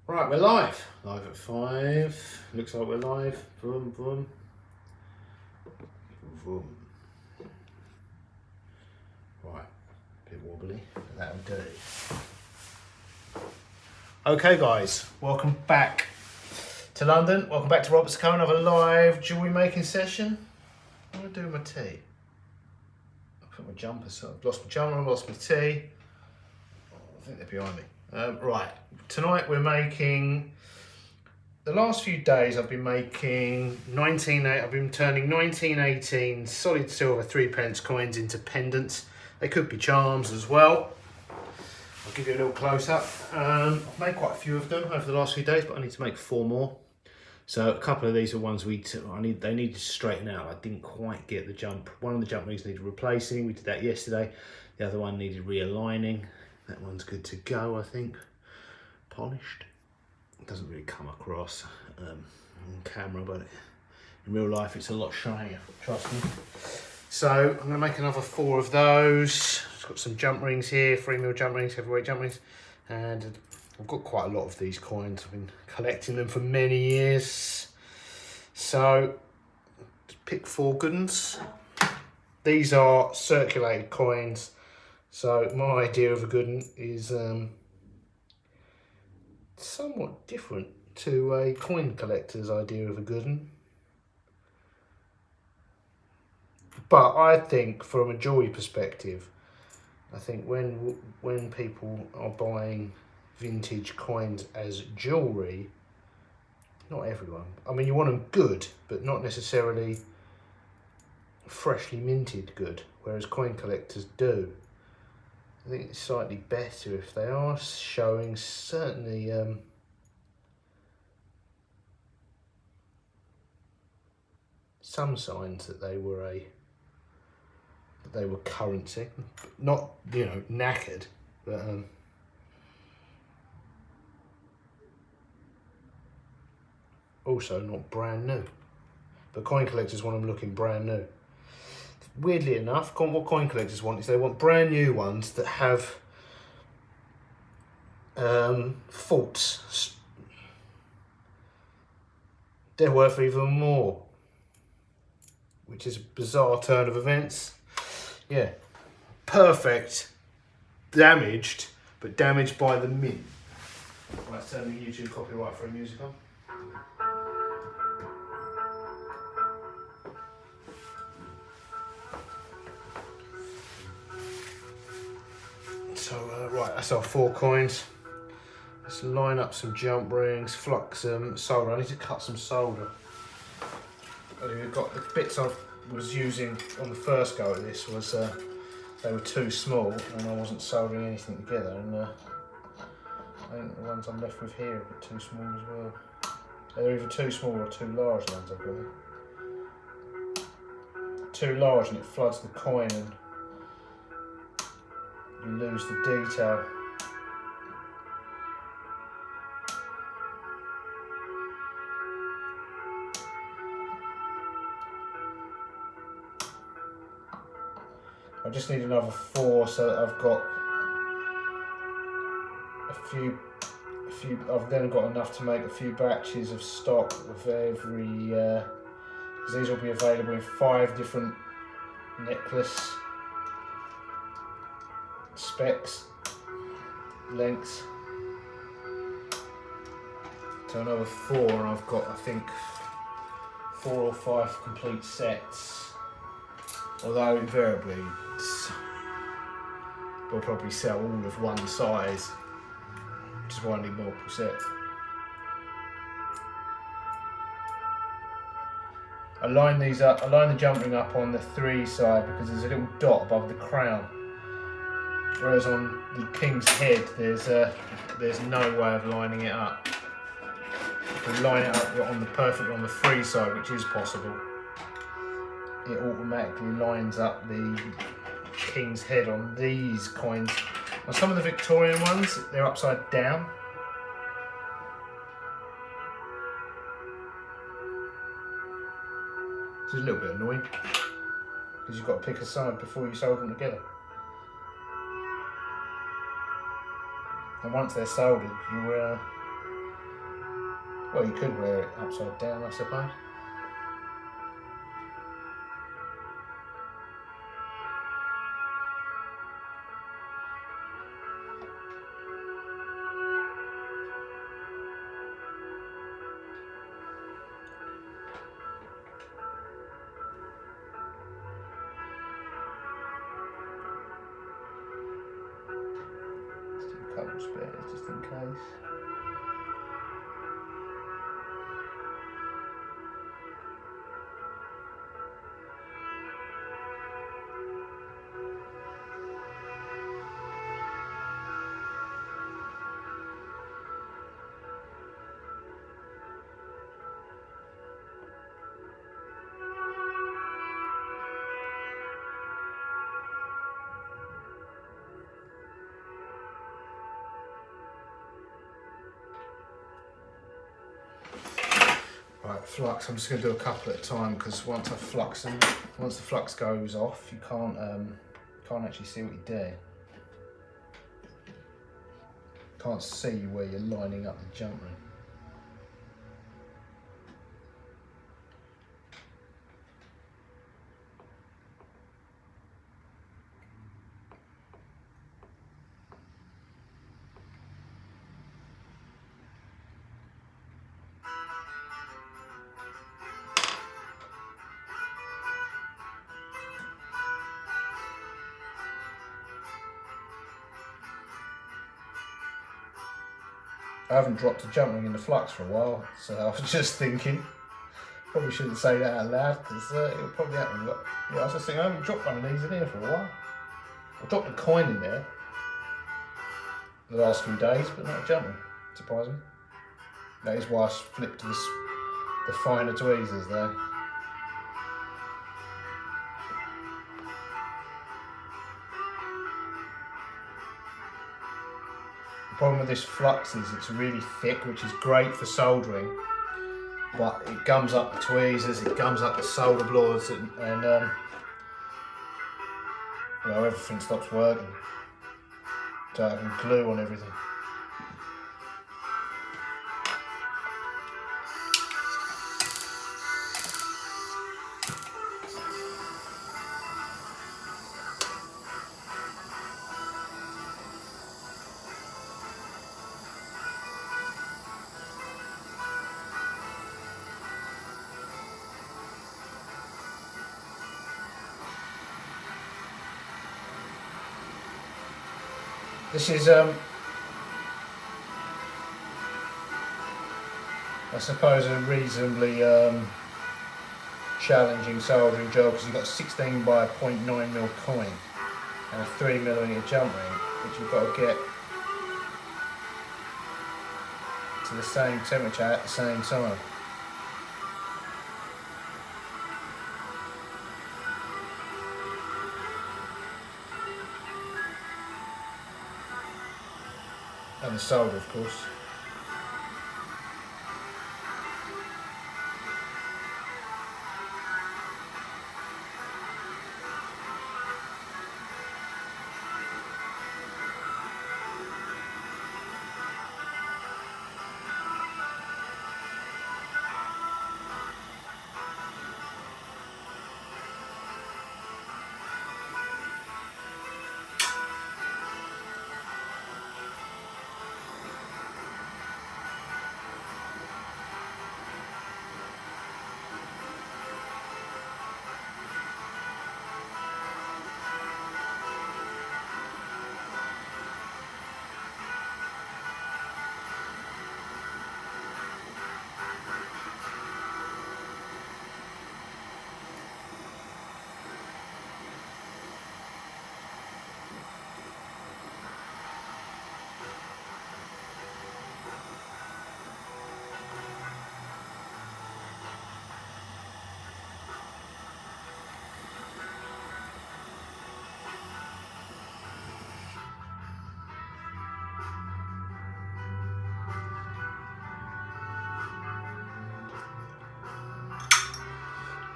Right, we're live. Live at 5. Looks like we're live. Vroom, vroom. Vroom. Right, a bit wobbly, but that'll do. Okay guys, welcome back to London. Welcome back to Robert's Co. Another live jewellery making session. I'm going to do my tea. I put my jumper, so I've lost my jumper, I've lost my tea. I think they're behind me. Right, tonight we're making, the last few days I've been making I've been turning 1918 solid silver 3p coins into pendants. They could be charms as well. I'll give you a little close up. I've made quite a few of them over the last few days, but I need to make 4 more. So a couple of these are ones they need to straighten out. I didn't quite get the jump. One of the jump rings needed replacing. We did that yesterday. The other one needed realigning. That one's good to go, I think. Polished. It doesn't really come across on camera, but in real life it's a lot shinier, trust me. So I'm gonna make another 4 of those. I've got some jump rings here, 3mm jump rings, heavyweight jump rings, and I've got quite a lot of these coins. I've been collecting them for many years. So pick 4 good ones. These are circulated coins. So my idea of a good one is somewhat different to a coin collector's idea of a good one. But I think from a jewellery perspective, I think when people are buying vintage coins as jewellery, not everyone, I mean you want them good, but not necessarily freshly minted good, whereas coin collectors do. I think it's slightly better if they are showing certainly some signs that they were currency, not, you know, knackered, but also not brand new. But coin collectors want them looking brand new. Weirdly enough, what coin collectors want is they want brand new ones that have faults. They're worth even more, which is a bizarre turn of events. Yeah, perfect, damaged, but damaged by the mint. Right, let's turn the YouTube copyright free music on. So, right, that's our 4 coins. Let's line up some jump rings, flux some solder. I need to cut some solder. We've got the bits I was using on the first go at this was they were too small and I wasn't soldering anything together, and I think the ones I'm left with here are a bit too small as well. They're either too small or too large, the ones I've got. Too large and it floods the coin and you lose the detail. I just need another 4 so that I've got a few. I've then got enough to make a few batches of stock of every. Because these will be available in 5 different necklace specs, lengths. So another 4, and I've got, I think, 4 or 5 complete sets. Although invariably we'll probably sell all of one size, which is why I need multiple sets. I line these up, I line the jump ring up on the 3 side because there's a little dot above the crown. Whereas on the king's head there's no way of lining it up. If we line it up perfectly on the 3 side, which is possible, it automatically lines up the king's head on these coins. On some of the Victorian ones, they're upside down. It's a little bit annoying because you've got to pick a side before you solder them together. And once they're soldered, you Well, you could wear it upside down, I suppose. Let's do a couple spares just in case. Right, flux. I'm just going to do a couple at a time because once the flux goes off, you can't actually see what you're doing. Can't see where you're lining up the jump ring. I haven't dropped a jump ring in the flux for a while, so I was just thinking, probably shouldn't say that out loud because it'll probably happen. But yeah, I was just thinking, I haven't dropped one of these in here for a while. I dropped a coin in there the last few days, but not a jump ring, surprisingly. That is why I flipped the finer tweezers there. The problem with this flux is it's really thick, which is great for soldering, but it gums up the tweezers, it gums up the solder boards, and well, everything stops working. So I can glue on everything. This is, I suppose, a reasonably challenging soldering job because you've got a 16 by 0.9mm coin and a 3mm jump ring, which you've got to get to the same temperature at the same time. And the solder, of course.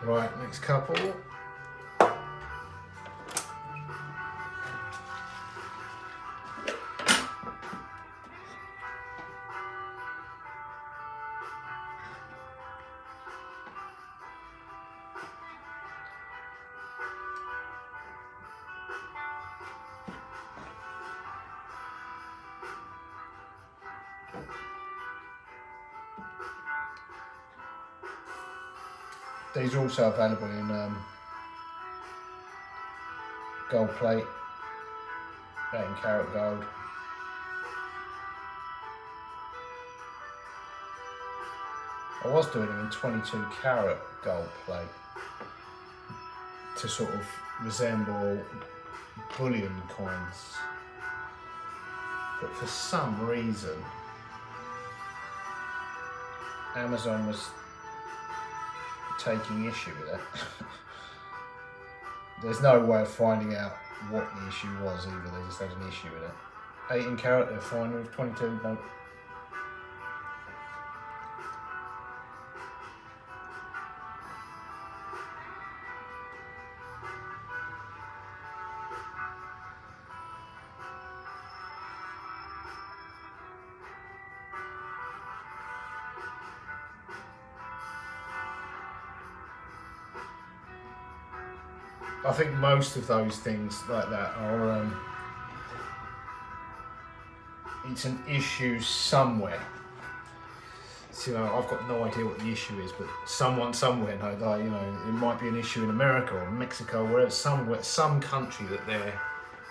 Right, next couple. These are also available in gold plate, 18 karat gold. I was doing them in 22 karat gold plate to sort of resemble bullion coins, but for some reason Amazon was taking issue with it. There's no way of finding out what the issue was either, they just had an issue with it. 18 karat they're fine with, 22 no. I think most of those things like that are, it's an issue somewhere. So, I've got no idea what the issue is, but someone somewhere knows that, it might be an issue in America or Mexico, wherever, somewhere, some country that they're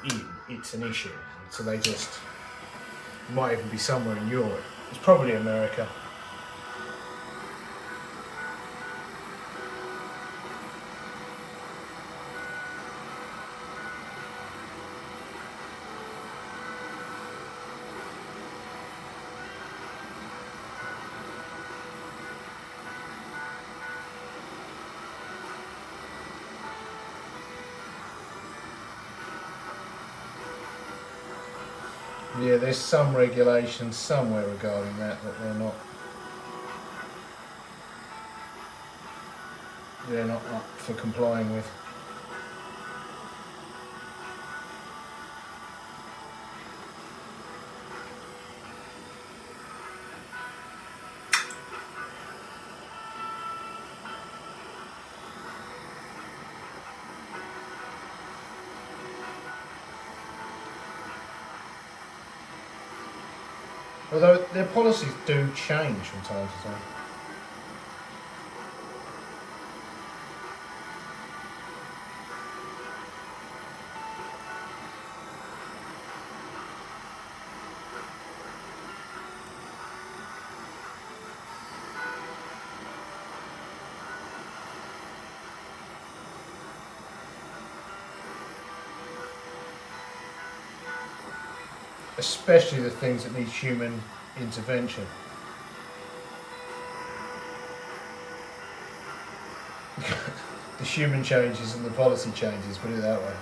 in, it's an issue. So they just, might even be somewhere in Europe. It's probably America. Yeah, there's some regulations somewhere regarding that they're not up for complying with. Although their policies do change from time to time. Especially the things that need human intervention. The human changes and the policy changes, put it that way.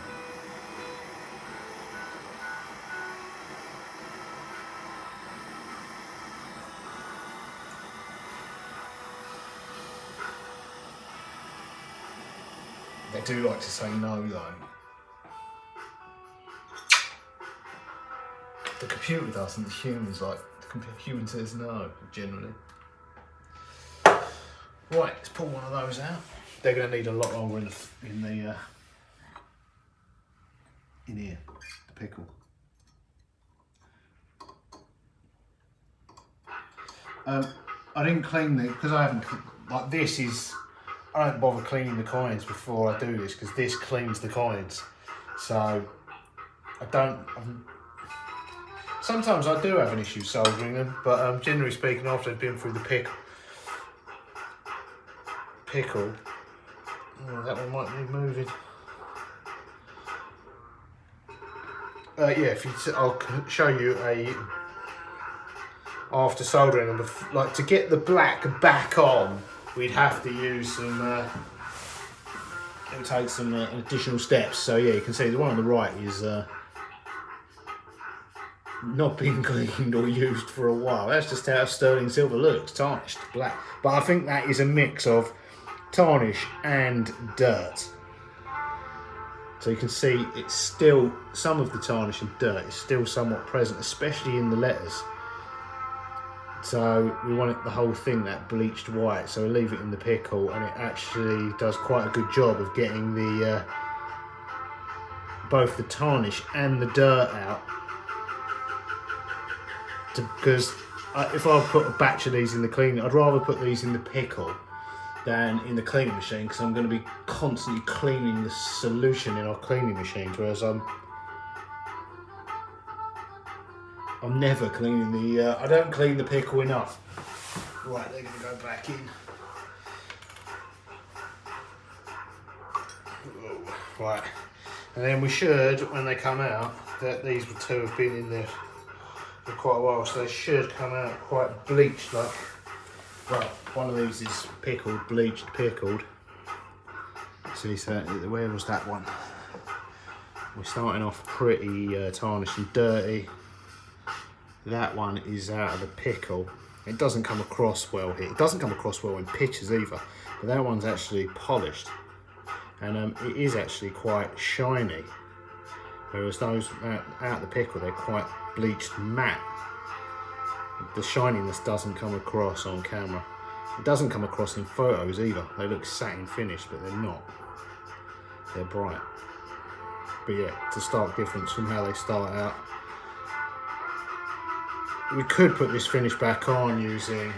They do like to say no though. The computer doesn't, the humans like, the human says no, generally. Right, let's pull one of those out. They're going to need a lot longer in here, the pickle. I didn't clean the, because I haven't, like this is, I don't bother cleaning the coins before I do this, because this cleans the coins. So, sometimes I do have an issue soldering them, but generally speaking, after they've been through the pickle, oh, that one might need moving. Yeah, I'll show you after soldering them, like to get the black back on, we'd have to use some, it would take some additional steps. So yeah, you can see the one on the right is not been cleaned or used for a while. That's just how sterling silver looks, tarnished black. But I think that is a mix of tarnish and dirt. So you can see it's still, some of the tarnish and dirt is still somewhat present, especially in the letters. So we want the whole thing that bleached white, so we leave it in the pickle, and it actually does quite a good job of getting the both the tarnish and the dirt out. Because if I put a batch of these in the cleaning, I'd rather put these in the pickle than in the cleaning machine, because I'm going to be constantly cleaning the solution in our cleaning machines, whereas I'm never cleaning the, I don't clean the pickle enough. Right, they're going to go back in. Right, and then we should, when they come out, that these two have been in there for quite a while, so they should come out quite bleached, like, well, one of these is pickled, bleached, pickled. See, so where was that one? We're starting off pretty tarnished and dirty. That one is out of the pickle. It doesn't come across well here. It doesn't come across well in pictures either, but that one's actually polished. And it is actually quite shiny, whereas those out the pickle, they're quite bleached matte. The shininess doesn't come across on camera. It doesn't come across in photos either. They look satin finished, but they're not. They're bright. But yeah, it's a stark difference from how they start out. We could put this finish back on using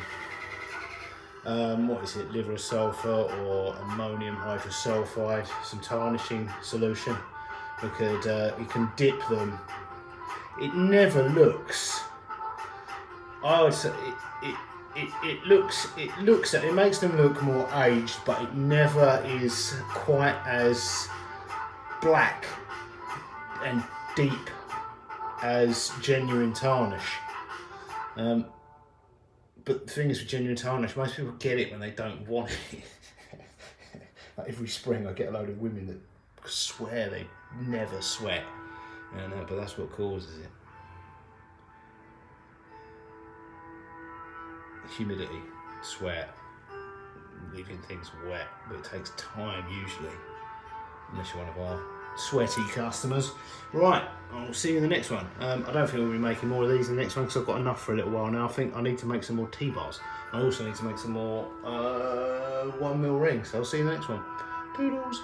what is it, liver sulfur or ammonium hydrosulfide, some tarnishing solution. We could, you can dip them. It never looks, I would say, it makes them look more aged, but it never is quite as black and deep as genuine tarnish. But the thing is with genuine tarnish, most people get it when they don't want it. Like every spring I get a load of women that swear they never sweat, but that's what causes it. Humidity, sweat, leaving things wet, but it takes time usually, unless you're one of our sweaty customers. Right, I'll see you in the next one. I don't think we'll be making more of these in the next one, because I've got enough for a little while now. I think I need to make some more T-bars. I also need to make some more 1mm rings. So I'll see you in the next one. Toodles.